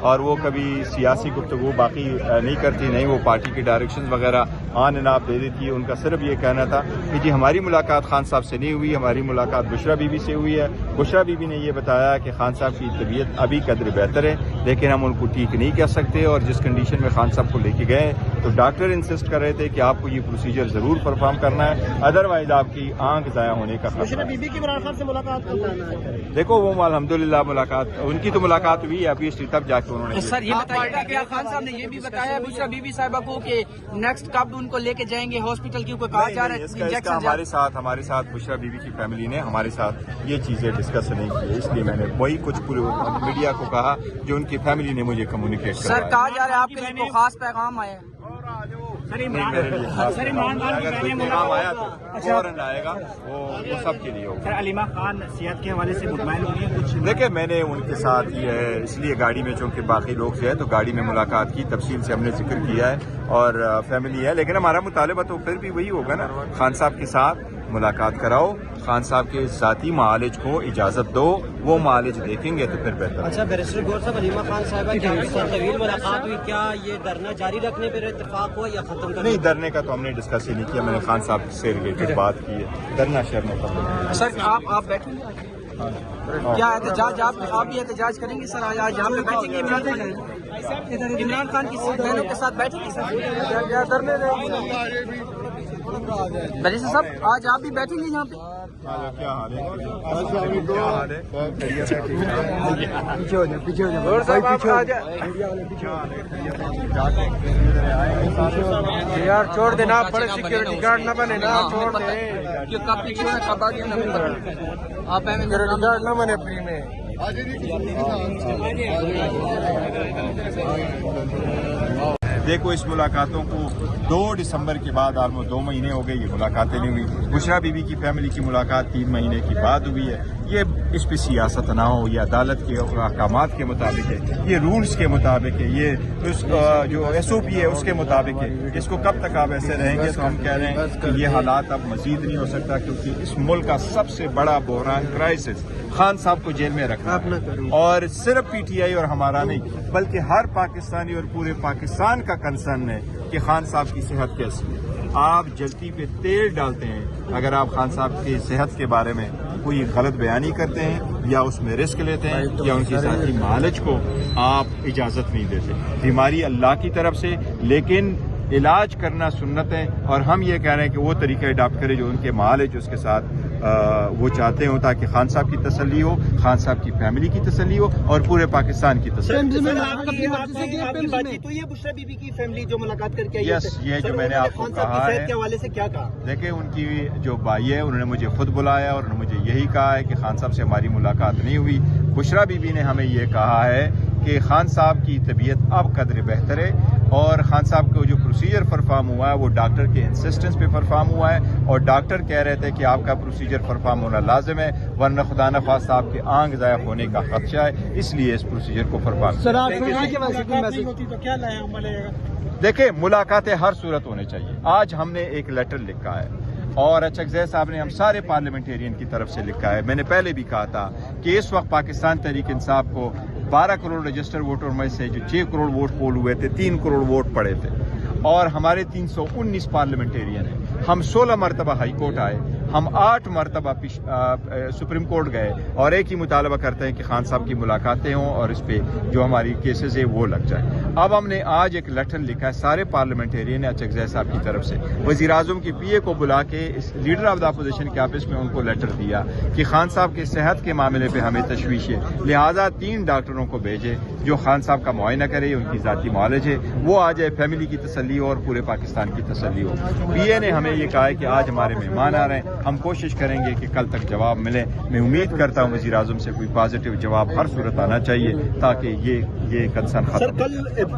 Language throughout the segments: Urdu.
اور وہ کبھی سیاسی گفتگو باقی نہیں کرتی, نہیں وہ پارٹی کی ڈائریکشنز وغیرہ آن اینڈ آف دے دیتی ہے. ان کا صرف یہ کہنا تھا کہ جی ہماری ملاقات خان صاحب سے نہیں ہوئی, ہماری ملاقات بشرا بیوی سے ہوئی ہے. بشرا بیوی نے یہ بتایا کہ خان صاحب کی طبیعت ابھی قدر بہتر ہے لیکن ہم ان کو ٹھیک نہیں کہہ سکتے, اور جس کنڈیشن میں خان صاحب کو لے کے گئے تو ڈاکٹر انسسٹ کر رہے تھے کہ آپ کو یہ پروسیجر ضرور پرفارم کرنا ہے, ادروائز آپ کی آنکھ ضائع ہونے کا خطرہ ہے. بیوی کی عمران خان سے ملاقات دیکھو وہ الحمدللہ ملاقات ان کی تو ملاقات ہوئی ہے ابھی تب جا کے انہوں نے. سر یہ بتائیے کہ خان صاحب نے یہ بھی بتایا بشرا بیوی صاحبہ کو کہ نیکسٹ کب ان کو لے کے جائیں گے ہاسپٹل, کیونکہ کہا جا رہا ہے ہمارے ساتھ بشرا بیوی کی فیملی نے ہمارے ساتھ یہ چیزیں ڈسکس نہیں کی, اس لیے میں نے وہی کچھ میڈیا کو کہا جو ان کی فیملی نے مجھے کمیونیکیٹ کیا. سر کہا جا رہا ہے آپ کے لیے خاص پیغام آیا ہے. پیغام آیا تو فوراً آئے گا, وہ سب کے لیے ہوگا. علیمہ خان صحت کے حوالے سے مطمئن ہوئی ہے کچھ؟ دیکھیں میں نے ان کے ساتھ یہ ہے اس لیے گاڑی میں چونکہ باقی لوگ سے ہے تو گاڑی میں ملاقات کی, تفصیل سے ہم نے ذکر کیا ہے اور فیملی ہے, لیکن ہمارا مطالبہ تو پھر بھی وہی ہوگا نا, خان صاحب کے ساتھ ملاقات کراؤ, خان صاحب کے ذاتی معالج کو اجازت دو, وہ معالج دیکھیں گے تو پھر بہتر. اچھا بیرسٹر گور صاحب, علیمہ خان صاحبہ کی آپ سے طویل ملاقات ہوئی, کیا یہ دھرنا جاری رکھنے پر اتفاق ہوا یا ختم کرنے؟ نہیں, دھرنے کا تو ہم نے ڈسکس ہی نہیں کیا, میں نے خان صاحب سے ریلیٹڈ بات کی ہے, دھرنا شہر میں. سر آپ بیٹھیں گے کیا احتجاج, آپ بھی احتجاج کریں گے؟ سر آج یہاں پہ بیٹھیں گے عمران خان کی بہنوں کے ساتھ بیٹھیں گے سر بیرسٹر صاحب, آج آپ بھی بیٹھیں گے یہاں پہ؟ کیا حال ہے؟ یار چھوڑ دینا, بڑے سیکورٹی گارڈ نہ بنے نا, چھوڑ دے کب پیچھے کب آگے آپ سیکورٹی گارڈ نہ بنے فری میں. دیکھو اس ملاقاتوں کو 2 دسمبر کے بعد آلموسٹ 2 مہینے ہو گئے, یہ ملاقاتیں نہیں ہوئی. بشرا بیوی کی فیملی کی ملاقات 3 مہینے کی بعد ہوئی ہے. یہ اس پہ سیاست نہ ہو, یہ عدالت کے احکامات کے مطابق ہے, یہ رولز کے مطابق ہے, یہ اس جو SOP ہے اس کے مطابق ہے. اس کو کب تک آپ ایسے رہیں گے تو ہم کہہ رہے ہیں کہ یہ حالات اب مزید نہیں ہو سکتا, کیونکہ اس ملک کا سب سے بڑا بحران کرائسس خان صاحب کو جیل میں رکھنا ہے, اور صرف PTI اور ہمارا نہیں بلکہ ہر پاکستانی اور پورے پاکستان کا کنسرن ہے کہ خان صاحب کی صحت کیسی ہے. آپ جلتی پہ تیل ڈالتے ہیں اگر آپ خان صاحب کی صحت کے بارے میں کوئی غلط بیانی کرتے ہیں یا اس میں رسک لیتے ہیں یا ان کی ذاتی معالج کو آپ اجازت نہیں دیتے. بیماری اللہ کی طرف سے, لیکن علاج کرنا سنت ہے, اور ہم یہ کہہ رہے ہیں کہ وہ طریقہ اڈاپٹ کرے جو ان کے معالج اس کے ساتھ وہ چاہتے ہوں, تاکہ خان صاحب کی تسلی ہو, خان صاحب کی فیملی کی تسلی ہو اور پورے پاکستان کی تسلی. بشرا بیوی کی فیملی جو ملاقات کر کے یس, یہ جو میں نے آپ کو کہا ہے, کے حوالے سے کیا کہا؟ دیکھیں ان کی جو بھائی ہے انہوں نے مجھے خود بلایا اور انہوں نے مجھے یہی کہا ہے کہ خان صاحب سے ہماری ملاقات نہیں ہوئی. بشرا بیوی نے ہمیں یہ کہا ہے کہ خان صاحب کی طبیعت اب قدر بہتر ہے, اور خان صاحب کو جو پروسیجر پرفارم ہوا ہے وہ ڈاکٹر کے انسسٹنس پہ پرفارم ہوا ہے, اور ڈاکٹر کہہ رہے تھے کہ آپ کا پروسیجر پرفارم ہونا لازم ہے, ورنہ خدا نخواستہ آپ کے آنکھ ضائع ہونے کا خدشہ ہے, اس لیے اس پروسیجر کو پرفارم. دیکھیں ملاقاتیں ہر صورت ہونے چاہیے. آج ہم نے ایک لیٹر لکھا ہے اور اچھا صاحب نے ہم سارے پارلیمنٹیرین کی طرف سے لکھا ہے. میں نے پہلے بھی کہا تھا کہ اس وقت پاکستان تحریک انصاف کو 12 کروڑ رجسٹر ووٹر میں سے جو 6 کروڑ ووٹ پول ہوئے تھے 3 کروڑ ووٹ پڑے تھے, اور ہمارے 319 پارلیمنٹیرین ہیں. ہم 16 مرتبہ ہائی کورٹ آئے, ہم 8 مرتبہ سپریم کورٹ گئے, اور ایک ہی مطالبہ کرتے ہیں کہ خان صاحب کی ملاقاتیں ہوں اور اس پہ جو ہماری کیسز ہے وہ لگ جائے. اب ہم نے آج ایک لیٹر لکھا ہے سارے پارلیمنٹیرین اچھا صاحب کی طرف سے, وزیر اعظم کی PA کو بلا کے اس لیڈر آف دا اپوزیشن کے آفس میں ان کو لیٹر دیا کہ خان صاحب کی صحت کے معاملے پہ ہمیں تشویش ہے, لہٰذا 3 ڈاکٹروں کو بھیجے جو خان صاحب کا معائنہ کرے, ان کی ذاتی معالج ہے, وہ آ جائے, فیملی کی تسلی ہو اور پورے پاکستان کی تسلی ہو. PA نے ہمیں یہ کہا ہے کہ آج ہمارے مہمان آ رہے ہیں, ہم کوشش کریں گے کہ کل تک جواب ملے. میں امید کرتا ہوں وزیر اعظم سے کوئی پازیٹیو جواب ہر صورت آنا چاہیے تاکہ یہ کنسرن ختم. سر کل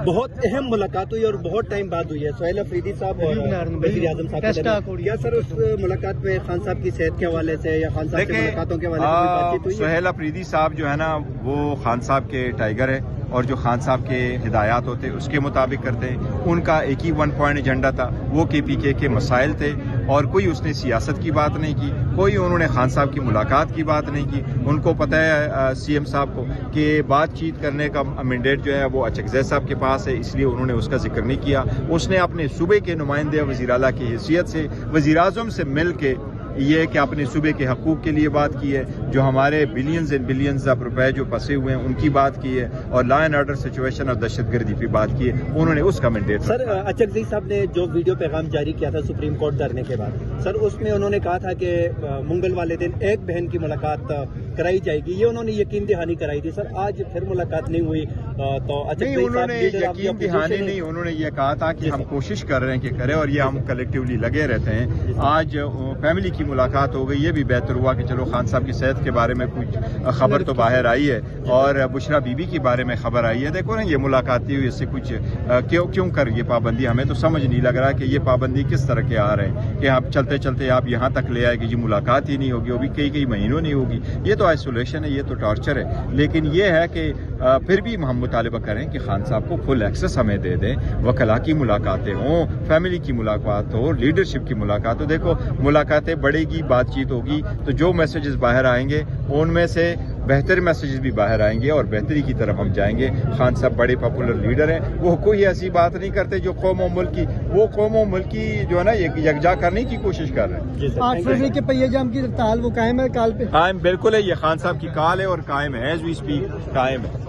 بہت اہم ملاقات ہوئی اور بہت ٹائم بعد ہوئی ہے, سہیل افریدی صاحب اور وزیر اعظم صاحب, کیا سر اس ملاقات میں خان صاحب کی صحت کے حوالے سے یا خان صاحب کی ملاقاتوں کے حوالے سے بات چیت ہوئی؟ سہیل افریدی صاحب جو ہے نا وہ خان صاحب کے ٹائیگر ہے, اور جو خان صاحب کے ہدایات ہوتے اس کے مطابق کرتے ہیں. ان کا ایک ہی 1 پوائنٹ ایجنڈا تھا, وہ KPK کے مسائل تھے اور کوئی اس نے سیاست کی بات نہیں کی, کوئی انہوں نے خان صاحب کی ملاقات کی بات نہیں کی. ان کو پتہ ہے سی ایم صاحب کو کہ بات چیت کرنے کا مینڈیٹ جو ہے وہ اچکزئی صاحب کے پاس ہے, اس لیے انہوں نے اس کا ذکر نہیں کیا. اس نے اپنے صوبے کے نمائندے وزیر اعلیٰ کی حیثیت سے وزیر اعظم سے مل کے یہ کہ اپنے صوبے کے حقوق کے لیے بات کی ہے, جو ہمارے بلینز اینڈ بلینز آف روپے جو پھنسے ہوئے ہیں ان کی بات کی ہے, اور لا اینڈ آرڈر سچویشن اور دہشت گردی پہ بات کی ہے. انہوں نے اس کا مینڈیٹ. سر اچکزئی صاحب نے جو ویڈیو پیغام جاری کیا تھا سپریم کورٹ دھرنے کے بعد, سر اس میں انہوں نے کہا تھا کہ منگل والے دن ایک بہن کی ملاقات کرائی جائے گی, یہ انہوں نے یقین دہانی کرائی تھی. سر آج پھر ملاقات نہیں ہوئی تو نہیں, انہوں نے یقین دہانی نہیں, انہوں نے یہ کہا تھا کہ ہم کوشش کر رہے ہیں کہ کریں, اور یہ ہم کلیکٹیولی لگے رہتے ہیں. آج فیملی کی ملاقات ہو گئی, یہ بھی بہتر ہوا کہ چلو خان صاحب کی صحت کے بارے میں کچھ خبر تو باہر آئی ہے, اور بشرا بی بی کے بارے میں خبر آئی ہے. دیکھو نا یہ ملاقات ہوئی, اس سے کچھ کیوں کر یہ پابندی, ہمیں تو سمجھ نہیں لگ رہا کہ یہ پابندی کس طرح کے آ رہے ہیں کہ آپ چلتے چلتے آپ یہاں تک لے آئے کہ یہ ملاقات ہی نہیں ہوگی, وہ بھی کئی مہینوں نہیں ہوگی. یہ تو آئسولیشن ہے, یہ تو ٹارچر ہے. لیکن یہ ہے کہ پھر بھی ہم مطالبہ کریں کہ خان صاحب کو فل ایکسس ہمیں دے دیں, وکلاء کی ملاقاتیں ہوں, فیملی کی ملاقات ہو, لیڈرشپ کی ملاقات ہو. دیکھو ملاقاتیں بڑھے گی, بات چیت ہوگی تو جو میسیجز باہر آئیں گے ان میں سے بہتر میسیجز بھی باہر آئیں گے اور بہتری کی طرف ہم جائیں گے. خان صاحب بڑے پاپولر لیڈر ہیں, وہ کوئی ایسی بات نہیں کرتے جو قوم و ملک کی جو ہے نا یکجا کرنے کی کوشش کر رہے ہیں. 8 فروری کے پہیہ جام کی ہڑتال وہ قائم ہے, کال پہ قائم بالکل ہے, یہ خان صاحب کی کال ہے اور قائم ہے, ایز وی اسپیک قائم ہے.